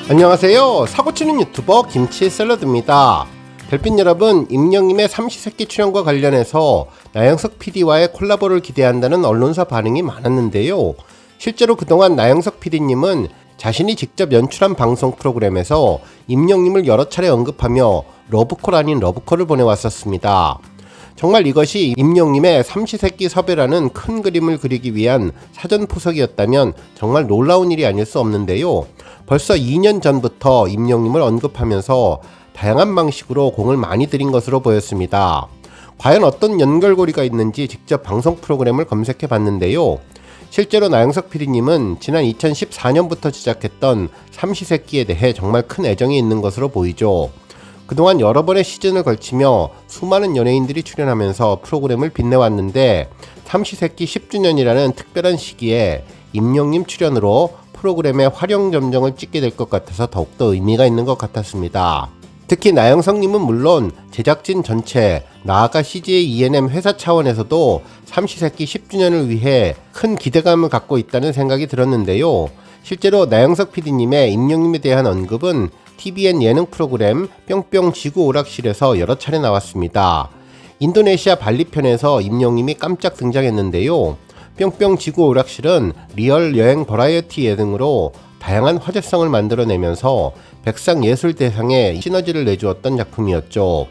안녕하세요. 사고치는 유튜버 김치샐러드입니다. 별빛 여러분, 임영님의 삼시세끼 출연과 관련해서 나영석 PD와의 콜라보를 기대한다는 언론사 반응이 많았는데요. 실제로 그동안 나영석 PD님은 자신이 직접 연출한 방송 프로그램에서 임영님을 여러 차례 언급하며 러브콜 아닌 러브콜을 보내왔었습니다. 정말 이것이 임영님의 삼시세끼 섭외라는 큰 그림을 그리기 위한 사전포석이었다면 정말 놀라운 일이 아닐 수 없는데요. 벌써 2년 전부터 임영님을 언급하면서 다양한 방식으로 공을 많이 들인 것으로 보였습니다. 과연 어떤 연결고리가 있는지 직접 방송 프로그램을 검색해 봤는데요. 실제로 나영석 PD님은 지난 2014년부터 시작했던 삼시세끼에 대해 정말 큰 애정이 있는 것으로 보이죠. 그동안 여러 번의 시즌을 걸치며 수많은 연예인들이 출연하면서 프로그램을 빛내왔는데 삼시세끼 10주년이라는 특별한 시기에 임영님 출연으로 프로그램의 활용점정을 찍게 될 것 같아서 더욱더 의미가 있는 것 같았습니다. 특히 나영석님은 물론 제작진 전체, 나아가 CJ ENM 회사 차원에서도 삼시세끼 10주년을 위해 큰 기대감을 갖고 있다는 생각이 들었는데요. 실제로 나영석 PD님의 임영님에 대한 언급은 TVN 예능 프로그램 뿅뿅 지구 오락실에서 여러 차례 나왔습니다. 인도네시아 발리편에서 임영님이 깜짝 등장했는데요. 뿅뿅 지구 오락실은 리얼 여행 버라이어티 예능으로 다양한 화제성을 만들어내면서 백상예술대상에 시너지를 내주었던 작품이었죠.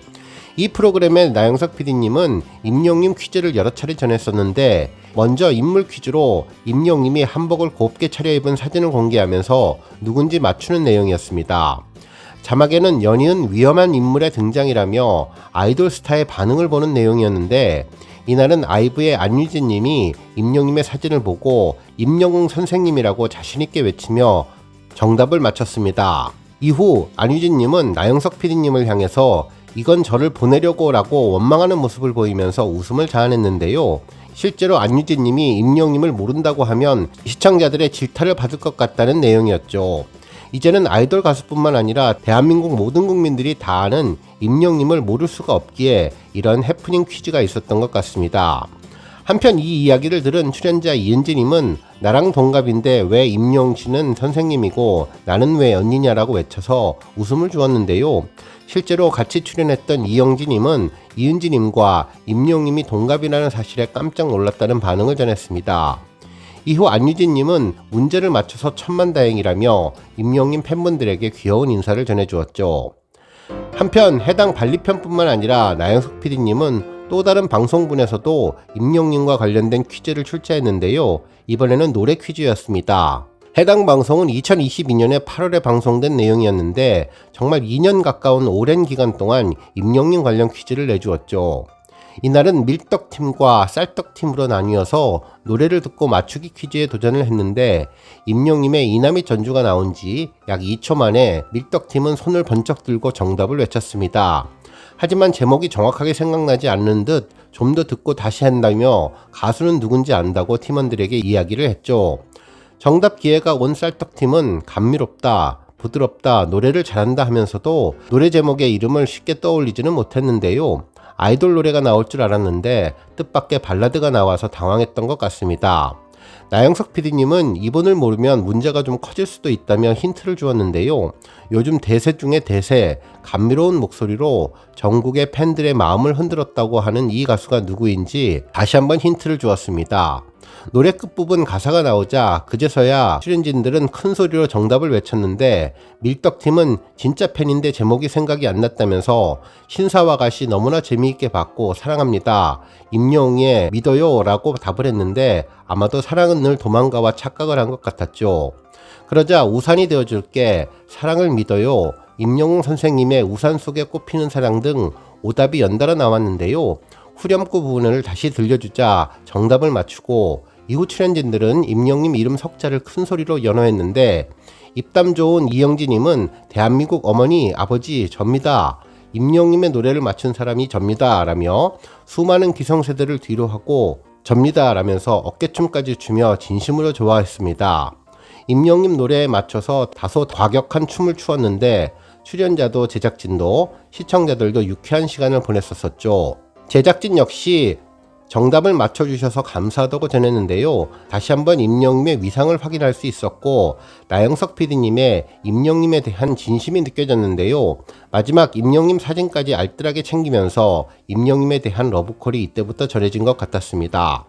이 프로그램의 나영석 PD님은 임영님 퀴즈를 여러 차례 전했었는데 먼저 인물 퀴즈로 임영님이 한복을 곱게 차려입은 사진을 공개하면서 누군지 맞추는 내용이었습니다. 자막에는 연이은 위험한 인물의 등장이라며 아이돌 스타의 반응을 보는 내용이었는데 이날은 아이브의 안유진 님이 임영님의 사진을 보고 임영웅 선생님이라고 자신있게 외치며 정답을 맞췄습니다. 이후 안유진 님은 나영석 PD님을 향해서 이건 저를 보내려고 라고 원망하는 모습을 보이면서 웃음을 자아냈는데요. 실제로 안유진 님이 임영님을 모른다고 하면 시청자들의 질타를 받을 것 같다는 내용이었죠. 이제는 아이돌 가수뿐만 아니라 대한민국 모든 국민들이 다 아는 임영님을 모를 수가 없기에 이런 해프닝 퀴즈가 있었던 것 같습니다. 한편 이 이야기를 들은 출연자 이은지님은 나랑 동갑인데 왜 임영씨는 선생님이고 나는 왜 언니냐라고 외쳐서 웃음을 주었는데요. 실제로 같이 출연했던 이영지님은 이은지님과 임영님이 동갑이라는 사실에 깜짝 놀랐다는 반응을 전했습니다. 이후 안유진님은 문제를 맞춰서 천만다행이라며 임영님 팬분들에게 귀여운 인사를 전해주었죠. 한편 해당 발리편뿐만 아니라 나영석 PD님은 또 다른 방송분에서도 임영님과 관련된 퀴즈를 출제했는데요. 이번에는 노래 퀴즈였습니다. 해당 방송은 2022년에 8월에 방송된 내용이었는데 정말 2년 가까운 오랜 기간 동안 임영님 관련 퀴즈를 내주었죠. 이날은 밀떡팀과 쌀떡팀으로 나뉘어서 노래를 듣고 맞추기 퀴즈에 도전을 했는데 임영님의 이남이 전주가 나온 지 약 2초 만에 밀떡팀은 손을 번쩍 들고 정답을 외쳤습니다. 하지만 제목이 정확하게 생각나지 않는 듯 좀 더 듣고 다시 한다며 가수는 누군지 안다고 팀원들에게 이야기를 했죠. 정답 기회가 온 쌀떡팀은 감미롭다, 부드럽다, 노래를 잘한다 하면서도 노래 제목의 이름을 쉽게 떠올리지는 못했는데요. 아이돌 노래가 나올 줄 알았는데 뜻밖의 발라드가 나와서 당황했던 것 같습니다. 나영석 PD님은 이분을 모르면 문제가 좀 커질 수도 있다며 힌트를 주었는데요. 요즘 대세 중에 대세, 감미로운 목소리로 전국의 팬들의 마음을 흔들었다고 하는 이 가수가 누구인지 다시 한번 힌트를 주었습니다. 노래 끝부분 가사가 나오자 그제서야 출연진들은 큰 소리로 정답을 외쳤는데 밀떡팀은 진짜 팬인데 제목이 생각이 안 났다면서 신사와 가시 너무나 재미있게 봤고 사랑합니다. 임영웅의 믿어요 라고 답을 했는데 아마도 사랑은 늘 도망가와 착각을 한 것 같았죠. 그러자 우산이 되어줄게, 사랑을 믿어요, 임영웅 선생님의 우산 속에 꽃피는 사랑 등 오답이 연달아 나왔는데요. 후렴구 부분을 다시 들려주자 정답을 맞추고 이후 출연진들은 임영님 이름 석자를 큰 소리로 연호했는데 입담 좋은 이영지님은 대한민국 어머니, 아버지, 접니다. 임영님의 노래를 맞춘 사람이 접니다. 라며 수많은 기성세대를 뒤로 하고 접니다. 라면서 어깨춤까지 추며 진심으로 좋아했습니다. 임영님 노래에 맞춰서 다소 과격한 춤을 추었는데 출연자도 제작진도 시청자들도 유쾌한 시간을 보냈었죠. 제작진 역시 정답을 맞춰주셔서 감사하다고 전했는데요. 다시 한번 임영님의 위상을 확인할 수 있었고 나영석 PD님의 임영님에 대한 진심이 느껴졌는데요. 마지막 임영님 사진까지 알뜰하게 챙기면서 임영님에 대한 러브콜이 이때부터 전해진 것 같았습니다.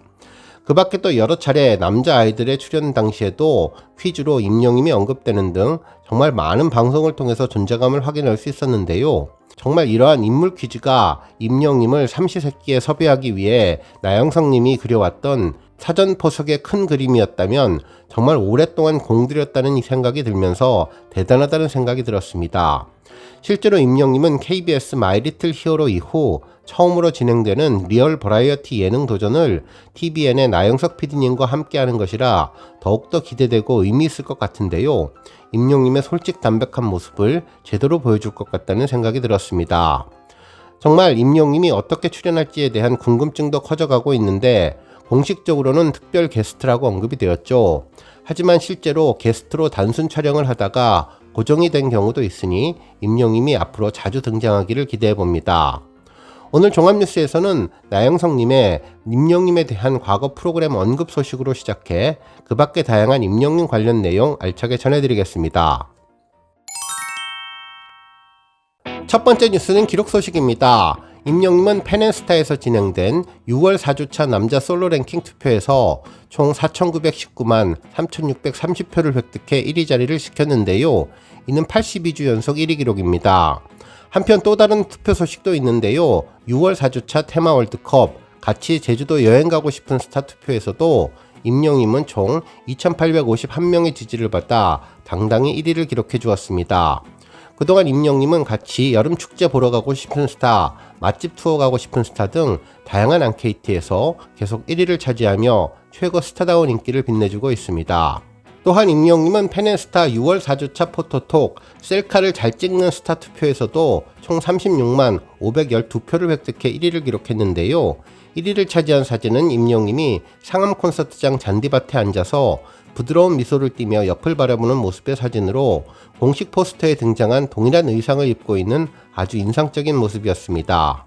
그 밖에 또 여러 차례 남자아이들의 출연 당시에도 퀴즈로 임영님이 언급되는 등 정말 많은 방송을 통해서 존재감을 확인할 수 있었는데요. 정말 이러한 인물 퀴즈가 임영님을 삼시세끼에 섭외하기 위해 나영석님이 그려왔던 사전 포석의 큰 그림이었다면 정말 오랫동안 공들였다는 생각이 들면서 대단하다는 생각이 들었습니다. 실제로 임영님은 KBS 마이리틀 히어로 이후 처음으로 진행되는 리얼 버라이어티 예능 도전을 TVN의 나영석 PD님과 함께하는 것이라 더욱더 기대되고 의미 있을 것 같은데요. 임영님의 솔직 담백한 모습을 제대로 보여줄 것 같다는 생각이 들었습니다. 정말 임영님이 어떻게 출연할지에 대한 궁금증도 커져가고 있는데 공식적으로는 특별 게스트라고 언급이 되었죠. 하지만 실제로 게스트로 단순 촬영을 하다가 고정이 된 경우도 있으니 임영님이 앞으로 자주 등장하기를 기대해봅니다. 오늘 종합뉴스에서는 나영석님의 임영님에 대한 과거 프로그램 언급 소식으로 시작해 그 밖에 다양한 임영님 관련 내용 알차게 전해드리겠습니다. 첫 번째 뉴스는 기록 소식입니다. 임영님은 펜앤스타에서 진행된 6월 4주차 남자 솔로 랭킹 투표에서 총 4,919만 3,630표를 획득해 1위 자리를 지켰는데요. 이는 82주 연속 1위 기록입니다. 한편 또 다른 투표 소식도 있는데요. 6월 4주차 테마 월드컵 같이 제주도 여행 가고 싶은 스타 투표에서도 임영님은 총 2,851명의 지지를 받아 당당히 1위를 기록해 주었습니다. 그동안 임영님은 같이 여름 축제 보러 가고 싶은 스타, 맛집 투어 가고 싶은 스타 등 다양한 앙케이트에서 계속 1위를 차지하며 최고 스타다운 인기를 빛내주고 있습니다. 또한 임영님은 펜앤스타 6월 4주차 포토톡 셀카를 잘 찍는 스타 투표에서도 총 36만 512표를 획득해 1위를 기록했는데요. 1위를 차지한 사진은 임영님이 상암 콘서트장 잔디밭에 앉아서 부드러운 미소를 띠며 옆을 바라보는 모습의 사진으로 공식 포스터에 등장한 동일한 의상을 입고 있는 아주 인상적인 모습이었습니다.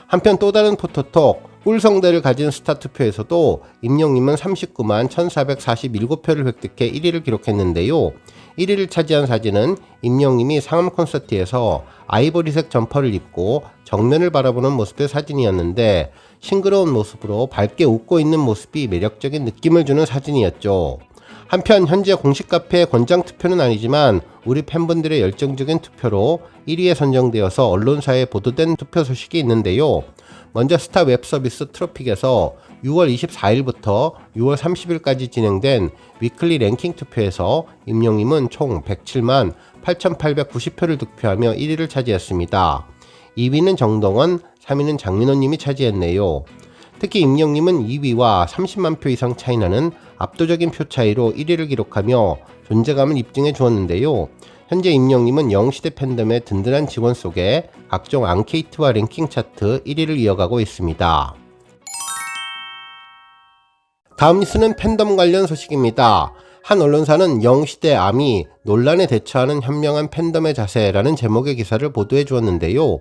한편 또 다른 포토톡 꿀성대를 가진 스타 투표에서도 임영님은 39만 1447표를 획득해 1위를 기록했는데요. 1위를 차지한 사진은 임영님이 상암 콘서트에서 아이보리색 점퍼를 입고 정면을 바라보는 모습의 사진이었는데 싱그러운 모습으로 밝게 웃고 있는 모습이 매력적인 느낌을 주는 사진이었죠. 한편 현재 공식 카페의 권장 투표는 아니지만 우리 팬분들의 열정적인 투표로 1위에 선정되어서 언론사에 보도된 투표 소식이 있는데요. 먼저 스타 웹서비스 트로픽에서 6월 24일부터 6월 30일까지 진행된 위클리 랭킹 투표에서 임영님은 총 107만 8,890표를 득표하며 1위를 차지했습니다. 2위는 정동원, 3위는 장민호님이 차지했네요. 특히 임영님은 2위와 30만 표 이상 차이 나는 압도적인 표 차이로 1위를 기록하며 존재감을 입증해 주었는데요. 현재 임영님은 영시대 팬덤의 든든한 지원 속에 각종 앙케이트와 랭킹 차트 1위를 이어가고 있습니다. 다음 뉴스는 팬덤 관련 소식입니다. 한 언론사는 영시대 아미 논란에 대처하는 현명한 팬덤의 자세라는 제목의 기사를 보도해 주었는데요.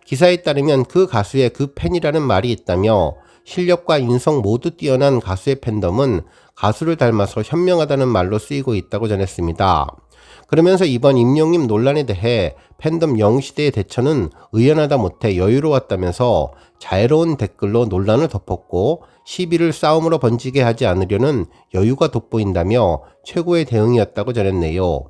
기사에 따르면 그 가수의 그 팬이라는 말이 있다며 실력과 인성 모두 뛰어난 가수의 팬덤은 가수를 닮아서 현명하다는 말로 쓰이고 있다고 전했습니다. 그러면서 이번 임영님 논란에 대해 팬덤 영시대의 대처는 의연하다 못해 여유로웠다면서 자애로운 댓글로 논란을 덮었고 시비를 싸움으로 번지게 하지 않으려는 여유가 돋보인다며 최고의 대응이었다고 전했네요.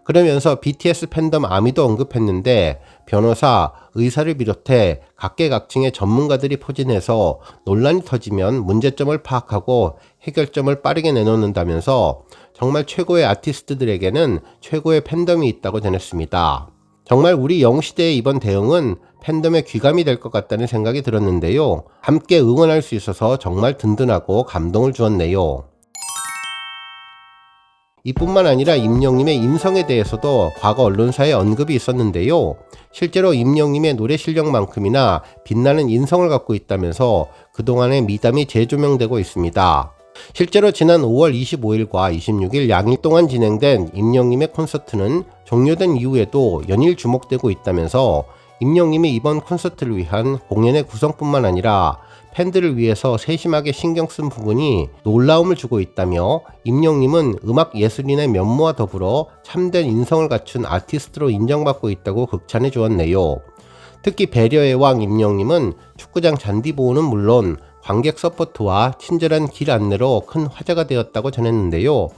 그러면서 BTS 팬덤 아미도 언급했는데 변호사, 의사를 비롯해 각계각층의 전문가들이 포진해서 논란이 터지면 문제점을 파악하고 해결점을 빠르게 내놓는다면서 정말 최고의 아티스트들에게는 최고의 팬덤이 있다고 전했습니다. 정말 우리 영시대의 이번 대응은 팬덤의 귀감이 될 것 같다는 생각이 들었는데요. 함께 응원할 수 있어서 정말 든든하고 감동을 주었네요. 이뿐만 아니라 임영님의 인성에 대해서도 과거 언론사에 언급이 있었는데요. 실제로 임영님의 노래 실력만큼이나 빛나는 인성을 갖고 있다면서 그동안의 미담이 재조명되고 있습니다. 실제로 지난 5월 25일과 26일 양일 동안 진행된 임영님의 콘서트는 종료된 이후에도 연일 주목되고 있다면서 임영님이 이번 콘서트를 위한 공연의 구성뿐만 아니라 팬들을 위해서 세심하게 신경 쓴 부분이 놀라움을 주고 있다며 임영님은 음악 예술인의 면모와 더불어 참된 인성을 갖춘 아티스트로 인정받고 있다고 극찬해 주었네요. 특히 배려의 왕 임영님은 축구장 잔디 보호는 물론 관객 서포트와 친절한 길 안내로 큰 화제가 되었다고 전했는데요.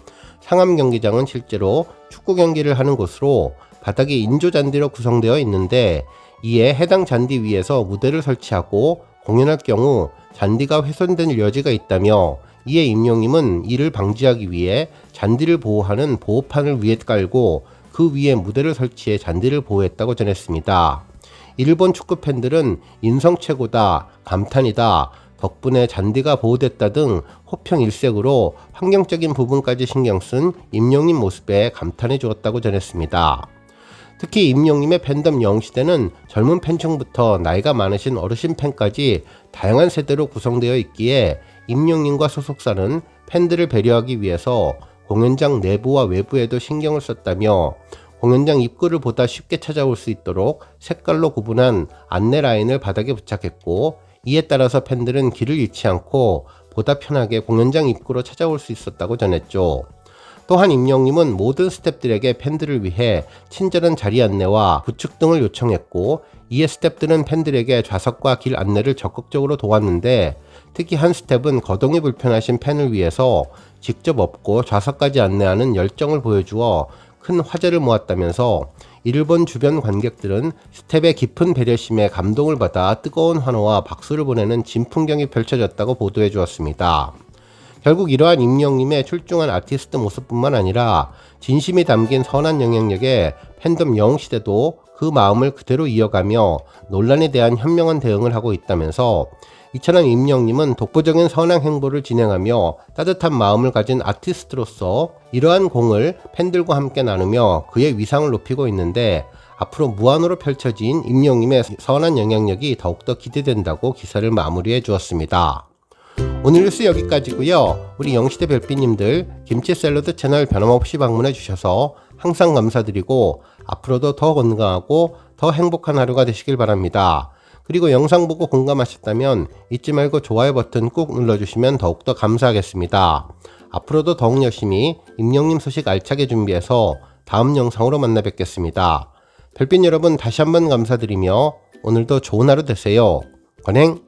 상암 경기장은 실제로 축구 경기를 하는 곳으로 바닥이 인조 잔디로 구성되어 있는데 이에 해당 잔디 위에서 무대를 설치하고 공연할 경우 잔디가 훼손될 여지가 있다며 이에 임영님은 이를 방지하기 위해 잔디를 보호하는 보호판을 위에 깔고 그 위에 무대를 설치해 잔디를 보호했다고 전했습니다. 일본 축구 팬들은 인성 최고다, 감탄이다, 덕분에 잔디가 보호됐다 등 호평일색으로 환경적인 부분까지 신경 쓴 임영님 모습에 감탄해 주었다고 전했습니다. 특히 임영님의 팬덤 영시대는 젊은 팬층부터 나이가 많으신 어르신 팬까지 다양한 세대로 구성되어 있기에 임영님과 소속사는 팬들을 배려하기 위해서 공연장 내부와 외부에도 신경을 썼다며 공연장 입구를 보다 쉽게 찾아올 수 있도록 색깔로 구분한 안내 라인을 바닥에 부착했고 이에 따라서 팬들은 길을 잃지 않고 보다 편하게 공연장 입구로 찾아올 수 있었다고 전했죠. 또한 임영님은 모든 스태프들에게 팬들을 위해 친절한 자리 안내와 부축 등을 요청했고 이에 스태프들은 팬들에게 좌석과 길 안내를 적극적으로 도왔는데 특히 한 스태프는 거동이 불편하신 팬을 위해서 직접 업고 좌석까지 안내하는 열정을 보여주어 큰 화제를 모았다면서 일본 주변 관객들은 스텝의 깊은 배려심에 감동을 받아 뜨거운 환호와 박수를 보내는 진풍경이 펼쳐졌다고 보도해 주었습니다. 결국 이러한 임영님의 출중한 아티스트 모습뿐만 아니라 진심이 담긴 선한 영향력에 팬덤 영시대도 그 마음을 그대로 이어가며 논란에 대한 현명한 대응을 하고 있다면서 이처럼 임영님은 독보적인 선한 행보를 진행하며 따뜻한 마음을 가진 아티스트로서 이러한 공을 팬들과 함께 나누며 그의 위상을 높이고 있는데 앞으로 무한으로 펼쳐진 임영님의 선한 영향력이 더욱더 기대된다고 기사를 마무리해 주었습니다. 오늘 뉴스 여기까지고요. 우리 영시대 별빛님들 김치 샐러드 채널 변함없이 방문해 주셔서 항상 감사드리고 앞으로도 더 건강하고 더 행복한 하루가 되시길 바랍니다. 그리고 영상 보고 공감하셨다면 잊지 말고 좋아요 버튼 꾹 눌러주시면 더욱더 감사하겠습니다. 앞으로도 더욱 열심히 임영님 소식 알차게 준비해서 다음 영상으로 만나 뵙겠습니다. 별빛 여러분 다시 한번 감사드리며 오늘도 좋은 하루 되세요. 건행!